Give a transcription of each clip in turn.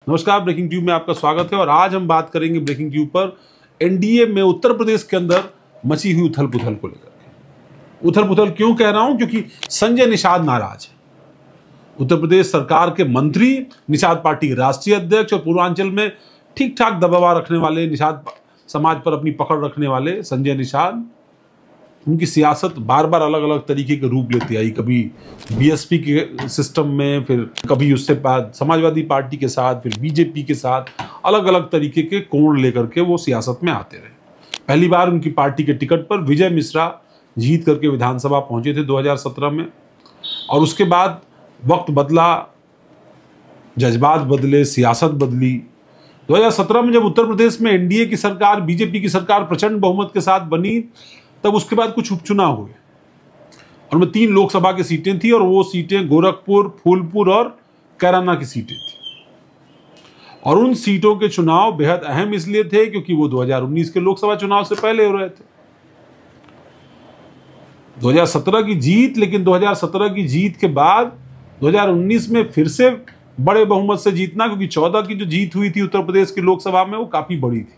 नमस्कार, breaking tube में आपका स्वागत है और आज हम बात करेंगे ब्रेकिंग ट्यूब पर एनडीए में उत्तर प्रदेश के अंदर मची हुई उथल पुथल को लेकर। उथल पुथल क्यों कह रहा हूं? क्योंकि संजय निषाद नाराज है। उत्तर प्रदेश सरकार के मंत्री, निषाद पार्टी के राष्ट्रीय अध्यक्ष और पूर्वांचल में ठीक ठाक दबाव रखने वाले, निषाद समाज पर अपनी पकड़ रखने वाले संजय निषाद, उनकी सियासत बार बार अलग अलग तरीके के रूप लेती आई। कभी बीएसपी के सिस्टम में, फिर कभी उससे बाद समाजवादी पार्टी के साथ, फिर बीजेपी के साथ, अलग अलग तरीके के कोण लेकर के वो सियासत में आते रहे। पहली बार उनकी पार्टी के टिकट पर विजय मिश्रा जीत करके विधानसभा पहुंचे थे 2017 में, और उसके बाद वक्त बदला, जज्बात बदले, सियासत बदली। 2017 में जब उत्तर प्रदेश में एनडीए की सरकार, बीजेपी की सरकार प्रचंड बहुमत के साथ बनी, तब उसके बाद कुछ उपचुनाव हुए और उनमें 3 लोकसभा की सीटें थी और वो सीटें गोरखपुर, फूलपुर और कैराना की सीटें थी। और उन सीटों के चुनाव बेहद अहम इसलिए थे क्योंकि वो 2019 के लोकसभा चुनाव से पहले हो रहे थे। 2017 की जीत, लेकिन 2017 की जीत के बाद 2019 में फिर से बड़े बहुमत से जीतना, क्योंकि 14 की जो जीत हुई थी उत्तर प्रदेश की लोकसभा में वो काफी बड़ी थी।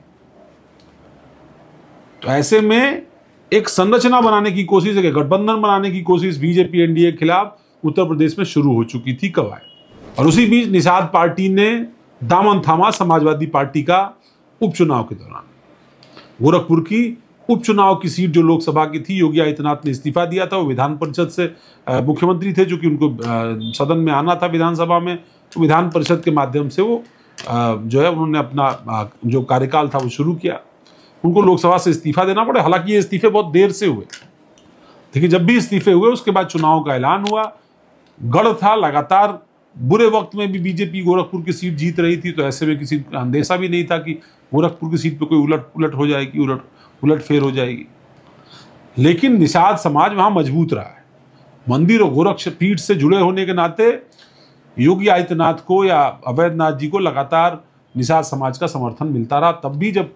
तो ऐसे में एक संरचना बनाने की कोशिश, एक गठबंधन बनाने की कोशिश बीजेपी एनडीए के खिलाफ उत्तर प्रदेश में शुरू हो चुकी थी कवायद। और उसी बीच निषाद पार्टी ने दामन थामा समाजवादी पार्टी का उपचुनाव के दौरान। गोरखपुर की उपचुनाव की सीट जो लोकसभा की थी, योगी आदित्यनाथ ने इस्तीफा दिया था। वो विधान परिषद से मुख्यमंत्री थे, जो कि उनको सदन में आना था विधानसभा में, तो विधान परिषद के माध्यम से वो जो है उन्होंने अपना जो कार्यकाल था वो शुरू किया। उनको लोकसभा से इस्तीफा देना पड़े। हालांकि ये इस्तीफे बहुत देर से हुए, देखिए जब भी इस्तीफे हुए उसके बाद चुनाव का ऐलान हुआ। गढ़ था, लगातार बुरे वक्त में भी बीजेपी गोरखपुर की सीट जीत रही थी, तो ऐसे में किसी का अंदेशा भी नहीं था कि गोरखपुर की सीट पे कोई उलट हो जाएगी, उलट फेर हो जाएगी। लेकिन निषाद समाज वहां मजबूत रहा है। मंदिर और गोरक्ष पीठ से जुड़े होने के नाते योगी आदित्यनाथ को या अवैधनाथ जी को लगातार निषाद समाज का समर्थन मिलता रहा। तब भी जब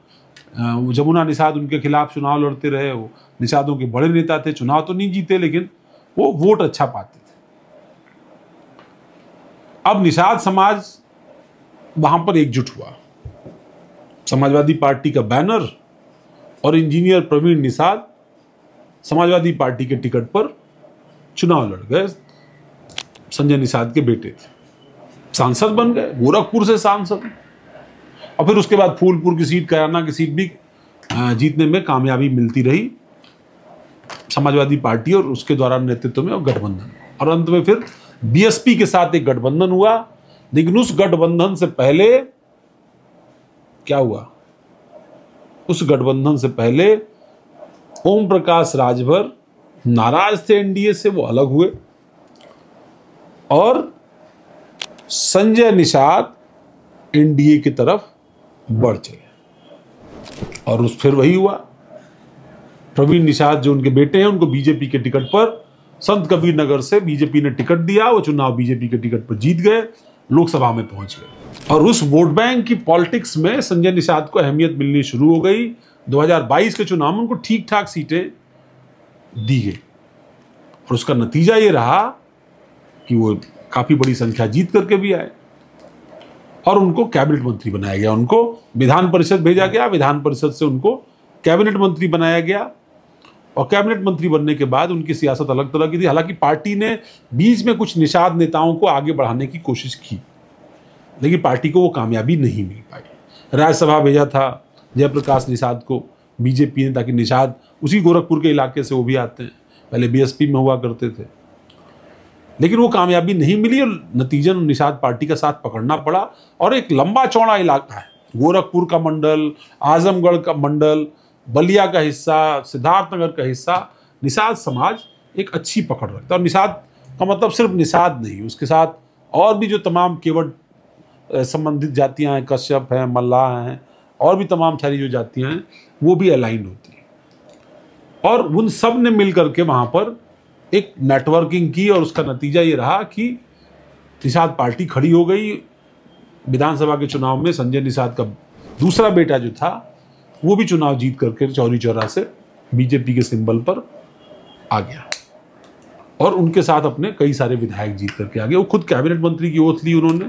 जमुना निषाद उनके खिलाफ चुनाव लड़ते रहे, वो निषादों के बड़े नेता थे, चुनाव तो नहीं जीते लेकिन वो वोट अच्छा पाते थे। अब निषाद समाज वहां पर एकजुट हुआ। समाजवादी पार्टी का बैनर और इंजीनियर प्रवीण निषाद समाजवादी पार्टी के टिकट पर चुनाव लड़ गए। संजय निषाद के बेटे थे, सांसद बन गए, गोरखपुर से सांसद। और फिर उसके बाद फूलपुर की सीट, कैराना की सीट भी जीतने में कामयाबी मिलती रही समाजवादी पार्टी और उसके द्वारा नेतृत्व में गठबंधन। और अंत में फिर बीएसपी के साथ एक गठबंधन हुआ। लेकिन उस गठबंधन से पहले क्या हुआ? उस गठबंधन से पहले ओम प्रकाश राजभर नाराज थे एनडीए से, वो अलग हुए और संजय निषाद एनडीए की तरफ बढ़ चले। और फिर वही हुआ। प्रवीण निषाद जो उनके बेटे हैं, उनको बीजेपी के टिकट पर संत कबीर नगर से बीजेपी ने टिकट दिया। वो चुनाव बीजेपी के टिकट पर जीत गए, लोकसभा में पहुंच गए। और उस वोट बैंक की पॉलिटिक्स में संजय निषाद को अहमियत मिलनी शुरू हो गई। 2022 के चुनाव में उनको ठीक ठाक सीटें दी गई और उसका नतीजा ये रहा कि वो काफी बड़ी संख्या जीत करके भी आए और उनको कैबिनेट मंत्री बनाया गया। उनको विधान परिषद भेजा गया, विधान परिषद से उनको कैबिनेट मंत्री बनाया गया। और कैबिनेट मंत्री बनने के बाद उनकी सियासत अलग तरह की थी। हालांकि पार्टी ने बीच में कुछ निषाद नेताओं को आगे बढ़ाने की कोशिश की, लेकिन पार्टी को वो कामयाबी नहीं मिल पाई। राज्यसभा भेजा था जयप्रकाश निषाद को बीजेपी ने, ताकि निषाद उसी गोरखपुर के इलाके से वो भी आते हैं, पहले बीएसपी में हुआ करते थे, लेकिन वो कामयाबी नहीं मिली और नतीजन निषाद पार्टी का साथ पकड़ना पड़ा। और एक लंबा चौड़ा इलाका है, गोरखपुर का मंडल, आजमगढ़ का मंडल, बलिया का हिस्सा, सिद्धार्थनगर का हिस्सा, निषाद समाज एक अच्छी पकड़ रखता है। और निषाद का मतलब सिर्फ निषाद नहीं, उसके साथ और भी जो तमाम केवट संबंधित जातियां हैं, कश्यप हैं, मल्लाह हैं, और भी तमाम सारी जो जातियां हैं वो भी अलाइन होती हैं। और उन सब ने मिल करके वहाँ पर एक नेटवर्किंग की और उसका नतीजा ये रहा कि निषाद पार्टी खड़ी हो गई। विधानसभा के चुनाव में संजय निषाद का दूसरा बेटा जो था वो भी चुनाव जीत करके चौरी चौरा से बीजेपी के सिंबल पर आ गया और उनके साथ अपने कई सारे विधायक जीत करके आ गए। वो खुद कैबिनेट मंत्री की ओथ ली उन्होंने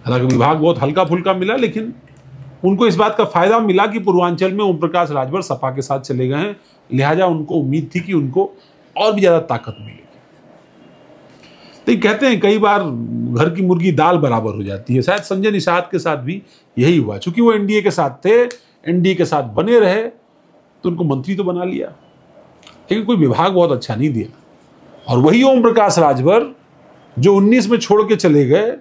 हालांकि विभाग बहुत हल्का फुल्का मिला, लेकिन उनको इस बात का फायदा मिला कि पूर्वांचल में ओम प्रकाश राजभर सपा के साथ चले गए हैं, लिहाजा उनको उम्मीद थी कि उनको और भी ज्यादा ताकत मिलेगी। तो कहते हैं कई बार घर की मुर्गी दाल बराबर हो जाती है, शायद संजय निषाद के साथ भी यही हुआ। चूंकि वो एनडीए के साथ थे, एनडीए के साथ बने रहे, तो उनको मंत्री तो बना लिया, लेकिन कोई विभाग बहुत अच्छा नहीं दिया। और वही ओम प्रकाश राजभर जो 19 में छोड़ के चले गए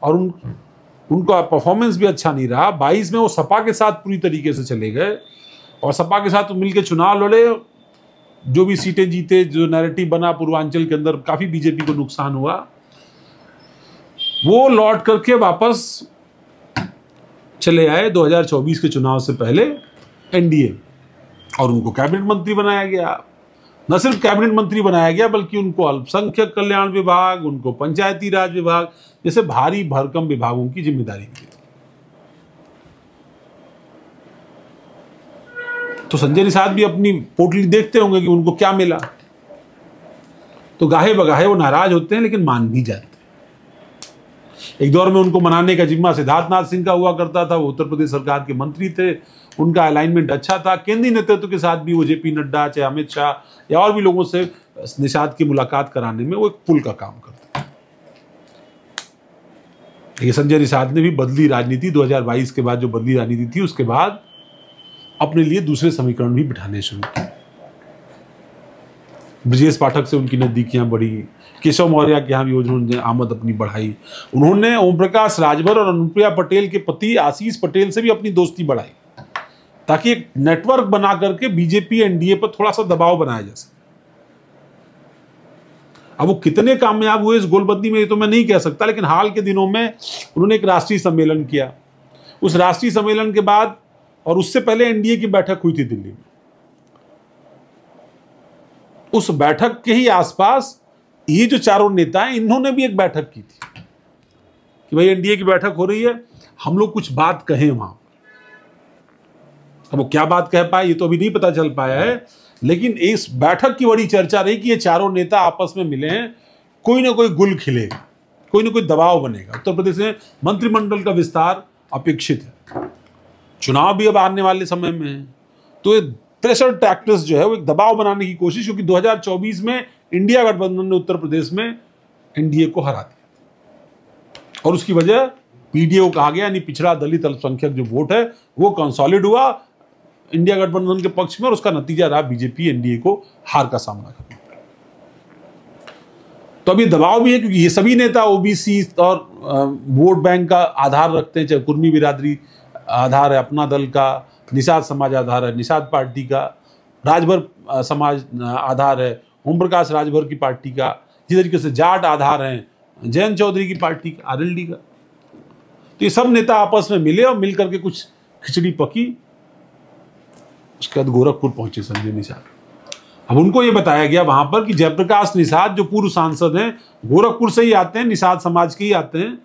और उनका परफॉर्मेंस भी अच्छा नहीं रहा, 22 में वो सपा के साथ पूरी तरीके से चले गए और सपा के साथ मिलकर चुनाव लड़े, जो भी सीटें जीते, जो नैरेटिव बना पूर्वांचल के अंदर, काफी बीजेपी को नुकसान हुआ। वो लौट करके वापस चले आए 2024 के चुनाव से पहले एनडीए, और उनको कैबिनेट मंत्री बनाया गया। न सिर्फ कैबिनेट मंत्री बनाया गया, बल्कि उनको अल्पसंख्यक कल्याण विभाग, उनको पंचायती राज विभाग जैसे भारी भरकम विभागों की जिम्मेदारी दी। तो संजय निषाद भी अपनी पोटली देखते होंगे कि उनको क्या मिला, तो गाहे बगाहे वो नाराज होते हैं, लेकिन मान भी जाते हैं। एक दौर में उनको मनाने का जिम्मा सिद्धार्थनाथ सिंह का हुआ करता था, वो उत्तर प्रदेश सरकार के मंत्री थे, उनका अलाइनमेंट अच्छा था। केंद्रीय नेतृत्व के साथ भी वो जेपी नड्डा, चाहे अमित शाह या और भी लोगों से निषाद की मुलाकात कराने में वो एक पुल का काम करते थे। ये संजय निषाद ने भी बदली राजनीति, 2022 के बाद जो बदली राजनीति थी, उसके बाद अपने लिए दूसरे समीकरण भी बिठाने शुरू किए। ब्रजेश पाठक से उनकी नजदीकियां बढ़ी, केशव मौर्य के यहाँ भी उन्होंने आमद अपनी बढ़ाई। उन्होंने ओम प्रकाश राजभर और अनुप्रिया पटेल के पति आशीष पटेल से भी अपनी दोस्ती बढ़ाई, ताकि एक नेटवर्क बना करके बीजेपी एनडीए पर थोड़ा सा दबाव बनाया जा सके। अब वो कितने कामयाब हुए इस गोलबंदी में, ये तो मैं नहीं कह सकता, लेकिन हाल के दिनों में उन्होंने एक राष्ट्रीय सम्मेलन किया। उस राष्ट्रीय सम्मेलन के बाद और उससे पहले एनडीए की बैठक हुई थी दिल्ली में। उस बैठक के ही आसपास ये जो चारों नेता हैं, इन्होंने भी एक बैठक की थी कि भाई एनडीए की बैठक हो रही है, हम लोग कुछ बात कहें वहां। अब वो क्या बात कह पाए ये तो अभी नहीं पता चल पाया है, लेकिन इस बैठक की बड़ी चर्चा रही कि ये चारों नेता आपस में मिले हैं, कोई ना कोई गुल खिलेगा, कोई ना कोई दबाव बनेगा। उत्तर प्रदेश में मंत्रिमंडल का विस्तार अपेक्षित है, चुनाव भी अब आने वाले समय में है, तो ये प्रेशर टैक्टिक्स जो है वो एक दबाव बनाने की कोशिश, क्योंकि 2024 में इंडिया गठबंधन ने उत्तर प्रदेश में एनडीए को हरा दिया और उसकी वजह पीडीए को कहा गया, यानी पिछड़ा दलित अल्पसंख्यक जो वोट है वो कंसोलिड हुआ इंडिया गठबंधन के पक्ष में, और उसका नतीजा रहा बीजेपी एनडीए को हार का सामना करना पड़ा। तो अभी दबाव भी है, क्योंकि ये सभी नेता ओबीसी और वोट बैंक का आधार रखते हैं, चाहे कुर्मी बिरादरी आधार है अपना दल का, निषाद समाज आधार है निषाद पार्टी का, राजभर समाज आधार है ओम प्रकाश राजभर की पार्टी का, जिस तरीके से जाट आधार है जयंत चौधरी की पार्टी का, आरएलडी का। तो ये सब नेता आपस में मिले और मिल करके कुछ खिचड़ी पकी। उसके बाद गोरखपुर पहुंचे संजय निषाद। अब उनको ये बताया गया वहां पर कि जयप्रकाश निषाद जो पूर्व सांसद हैं, गोरखपुर से ही आते हैं, निषाद समाज के ही आते हैं,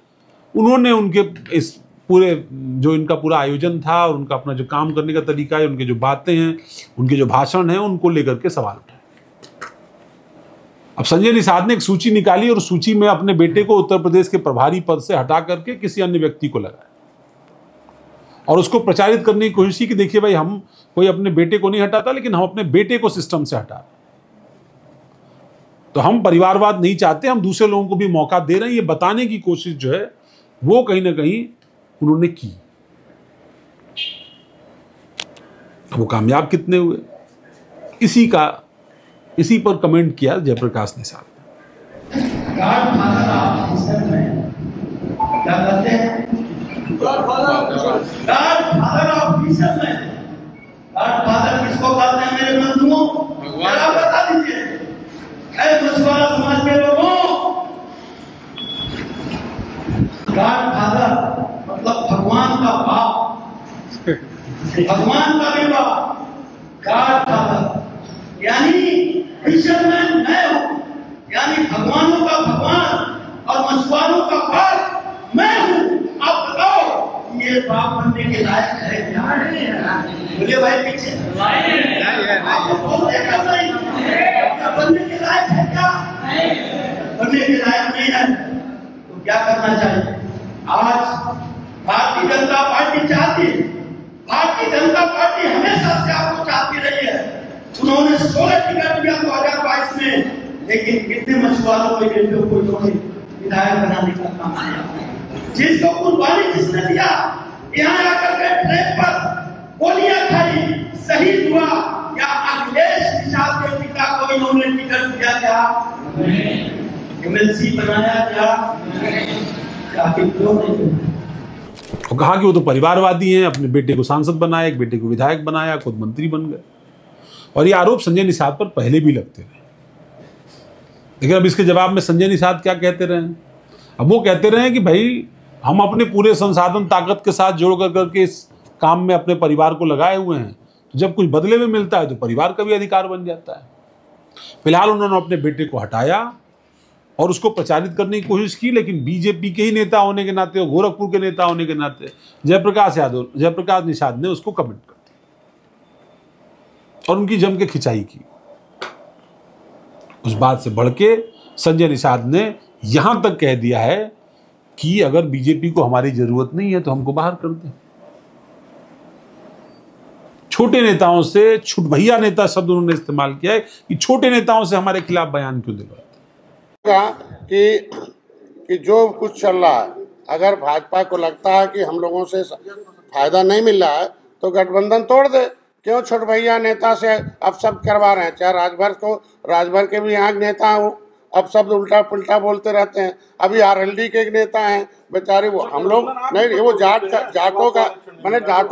उन्होंने उनके इस पूरे जो इनका पूरा आयोजन था और उनका अपना जो काम करने का तरीका है, उनके जो बातें हैं, उनके जो भाषण हैं, उनको लेकर के सवाल उठाए। अब संजय निषाद ने एक सूची निकाली और सूची में अपने बेटे को उत्तर प्रदेश के प्रभारी पद से हटा करके किसी अन्य व्यक्ति को लगाया और उसको प्रचारित करने की कोशिश की कि देखिए भाई, हम कोई अपने बेटे को नहीं हटाता, लेकिन हम अपने बेटे को सिस्टम से हटा रहे, तो हम परिवारवाद नहीं चाहते, हम दूसरे लोगों को भी मौका दे रहे हैं, ये बताने की कोशिश जो है वो कहीं ना कहीं उन्होंने की। वो कामयाब कितने हुए, इसी पर कमेंट किया जयप्रकाश निषाद। किसको कहते हैं मेरे बंधुओं, जरा बता दीजिए। मछुआरा समाज के लोगों, गॉडफादर मतलब भगवान का बाप, भगवान का भी बाप, गॉडफादर यानी फिशरमैन मैं हूं, यानी भगवानों का भगवान और मछुआरों का बाप मैं हूं। आप बताओ ये बाप बनने के लायक है क्या? बोलिए भाई पीछे बोलते क्या सही, बनने के लायक है क्या? बनने के लायक नहीं है तो क्या करना चाहिए? आज भारतीय जनता पार्टी चाहती है, भारतीय जनता पार्टी हमेशा से आपको चाहती रही है। उन्होंने 16 टिकट दिया 2022 में, लेकिन कितने मछुआरों के बेटों को इन्होंने विधायक बनाने का काम किया। जिसको कुर्बानी जिसने दिया, यहाँ आकर के ट्रैक पर गोलियां खाई, शहीद हुआ, या अखिलेश निषाद के पिता को इन्होंने टिकट दिया क्या? एमएलसी बनाया क्या? क्यों नहीं? और कहा कि वो तो परिवारवादी हैं, अपने बेटे को सांसद बनाया, एक बेटे को विधायक बनाया, खुद मंत्री बन गए। और ये आरोप संजय निषाद पर पहले भी लगते रहे, लेकिन अब इसके जवाब में संजय निषाद क्या कहते रहे? अब वो कहते रहे कि भाई हम अपने पूरे संसाधन ताकत के साथ जोड़ करके इस काम में अपने परिवार को लगाए हुए हैं, तो जब कुछ बदले में मिलता है तो परिवार का भी अधिकार बन जाता है। फिलहाल उन्होंने अपने बेटे को हटाया और उसको प्रचारित करने की कोशिश की, लेकिन बीजेपी के ही नेता होने के नाते और गोरखपुर के नेता होने के नाते जयप्रकाश निषाद ने उसको कमेंट कर दिया और उनकी जम के खिंचाई की। उस बात से बढ़ के संजय निषाद ने यहां तक कह दिया है कि अगर बीजेपी को हमारी जरूरत नहीं है तो हमको बाहर कर दें। छोटे नेताओं से छुटभैया नेता शब्द उन्होंने इस्तेमाल किया है कि छोटे नेताओं से हमारे खिलाफ बयान क्यों दिलवाते कि जो कुछ चल रहा है, अगर भाजपा को लगता है कि हम लोगों से फायदा नहीं मिल रहा है तो गठबंधन तोड़ दे। क्यों छुटभैया नेता से अब सब करवा रहे हैं? चाहे राजभर के भी यहाँ नेता हो, अब सब उल्टा पुल्टा बोलते रहते हैं। अभी आरएलडी के एक नेता हैं बेचारे, वो हम लोग नहीं, वो जाटों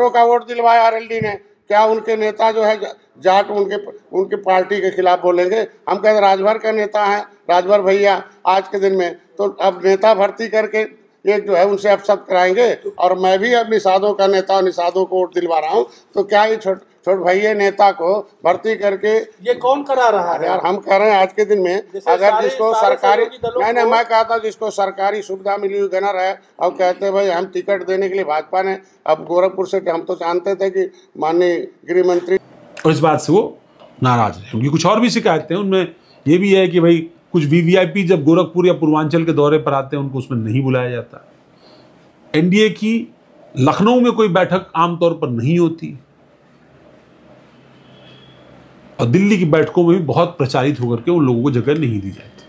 का वोट दिलवाया आरएलडी ने। क्या उनके नेता जो है जाट उनके पार्टी के खिलाफ बोलेंगे? हम कहते राजभर का नेता है, राजभर भैया आज के दिन में, तो अब नेता भर्ती करके ये जो है उनसे अपशब्द कराएंगे। और मैं भी अब निषादों का नेता और निषादों को वोट दिलवा रहा हूँ, तो क्या ये छोट भैया नेता को भर्ती करके ये कौन करा रहा है? यार हम कह रहे हैं आज के दिन में अगर जिसको सरकारी नहीं, मैं कहता जिसको सरकारी सुविधा मिली हुई गनर है और कहते भाई हम टिकट देने के लिए भाजपा ने, अब गोरखपुर से हम तो जानते थे कि माननीय गृह मंत्री, और इस बात से वो नाराज है। उनकी कुछ और भी शिकायतें हैं, उनमें ये भी है कि भाई कुछ वीवीआईपी जब गोरखपुर या पूर्वांचल के दौरे पर आते हैं उनको उसमें नहीं बुलाया जाता। एनडीए की लखनऊ में कोई बैठक आमतौर पर नहीं होती और दिल्ली की बैठकों में भी बहुत प्रचारित होकर के उन लोगों को जगह नहीं दी जाती।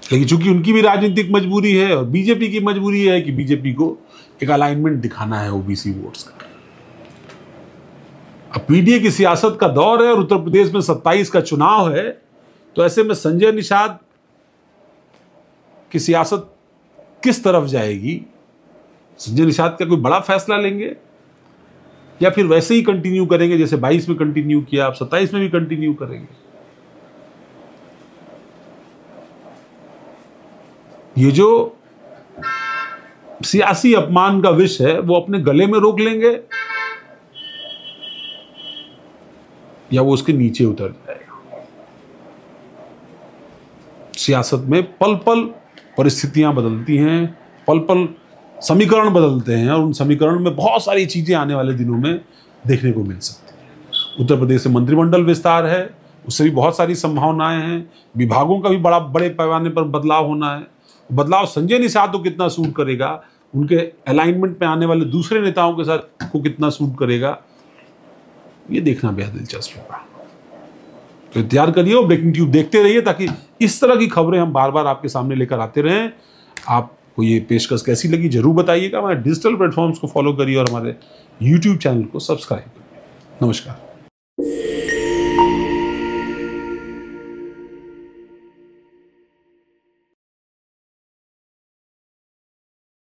लेकिन चूंकि उनकी भी राजनीतिक मजबूरी है और बीजेपी की मजबूरी है कि बीजेपी को एक अलाइनमेंट दिखाना है ओबीसी वोट्स का। अब पीडीए की सियासत का दौर है और उत्तर प्रदेश में 27 का चुनाव है, तो ऐसे में संजय निषाद की सियासत किस तरफ जाएगी? संजय निषाद का कोई बड़ा फैसला लेंगे या फिर वैसे ही कंटिन्यू करेंगे जैसे 22 में कंटिन्यू किया, अब 27 में भी कंटिन्यू करेंगे? ये जो सियासी अपमान का विष है वो अपने गले में रोक लेंगे या वो उसके नीचे उतर जाएगा? सियासत में पल पल परिस्थितियां बदलती हैं, पल पल समीकरण बदलते हैं और उन समीकरण में बहुत सारी चीजें आने वाले दिनों में देखने को मिल सकती हैं। उत्तर प्रदेश से मंत्रिमंडल विस्तार है, उससे भी बहुत सारी संभावनाएं हैं। विभागों का भी बड़े पैमाने पर बदलाव होना है। बदलाव संजय निषाद को कितना सूट करेगा, उनके अलाइनमेंट में आने वाले दूसरे नेताओं के साथ को कितना सूट करेगा, ये देखना बेहद दिलचस्प होगा। तो इंतजार करिए और ब्रेकिंग ट्यूब देखते रहिए ताकि इस तरह की खबरें हम बार बार आपके सामने लेकर आते रहें। आपको ये पेशकश कैसी लगी जरूर बताइएगा। हमारे डिजिटल प्लेटफॉर्म्स को फॉलो करिए और हमारे YouTube चैनल को सब्सक्राइब करिए। नमस्कार।